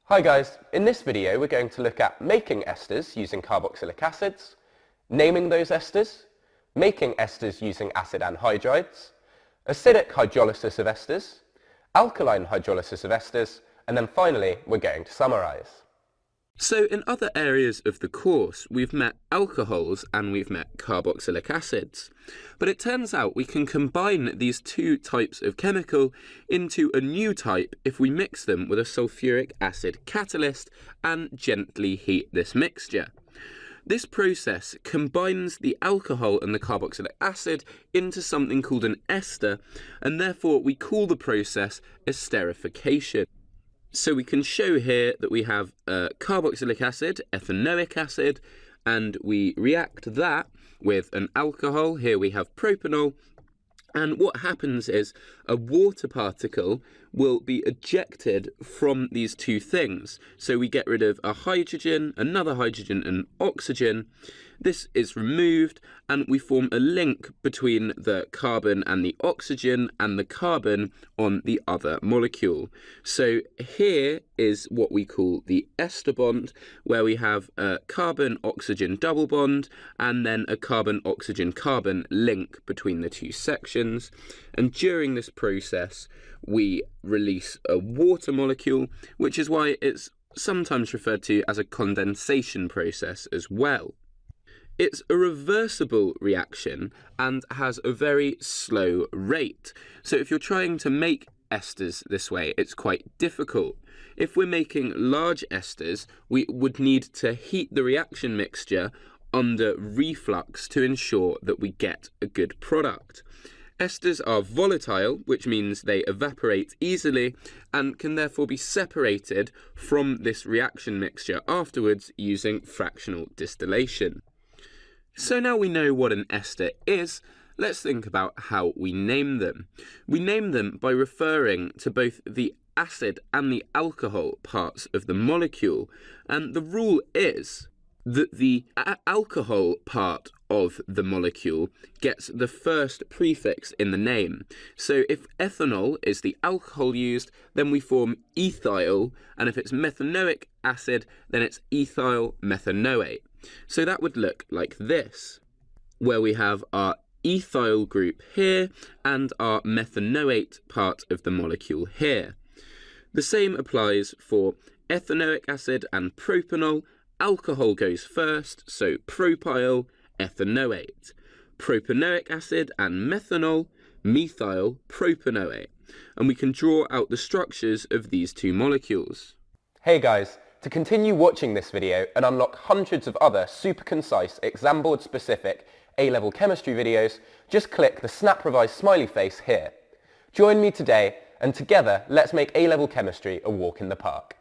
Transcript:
Hi guys, in this video we're going to look at making esters using carboxylic acids, naming those esters, making esters using acid anhydrides, acidic hydrolysis of esters, alkaline hydrolysis of esters, and then finally we're going to summarise. So in other areas of the course, we've met alcohols and we've met carboxylic acids. But it turns out we can combine these two types of chemical into a new type if we mix them with a sulfuric acid catalyst and gently heat this mixture. This process combines the alcohol and the carboxylic acid into something called an ester, and therefore we call the process esterification. So we can show here that we have carboxylic acid, ethanoic acid, and we react that with an alcohol. Here we have propanol. And what happens is a water particle will be ejected from these two things. So we get rid of a hydrogen, another hydrogen, and oxygen. This is removed and we form a link between the carbon and the oxygen and the carbon on the other molecule. So here is what we call the ester bond, where we have a carbon-oxygen double bond and then a carbon-oxygen-carbon link between the two sections. And during this process, we release a water molecule, which is why it's sometimes referred to as a condensation process as well. It's a reversible reaction and has a very slow rate. So if you're trying to make esters this way, it's quite difficult. If we're making large esters, we would need to heat the reaction mixture under reflux to ensure that we get a good product. Esters are volatile, which means they evaporate easily and can therefore be separated from this reaction mixture afterwards using fractional distillation. So now we know what an ester is, let's think about how we name them. We name them by referring to both the acid and the alcohol parts of the molecule, and the rule is that the alcohol part of the molecule gets the first prefix in the name. So if ethanol is the alcohol used, then we form ethyl, and if it's methanoic acid, then it's ethyl methanoate. So that would look like this, where we have our ethyl group here and our methanoate part of the molecule here. The same applies for ethanoic acid and propanol. Alcohol goes first, so propyl, ethanoate. Propanoic acid and methanol, methyl propanoate. And we can draw out the structures of these two molecules. Hey guys, to continue watching this video and unlock hundreds of other super concise exam board specific A-level chemistry videos, just click the snap revise smiley face here. Join me today and together let's make A-level chemistry a walk in the park.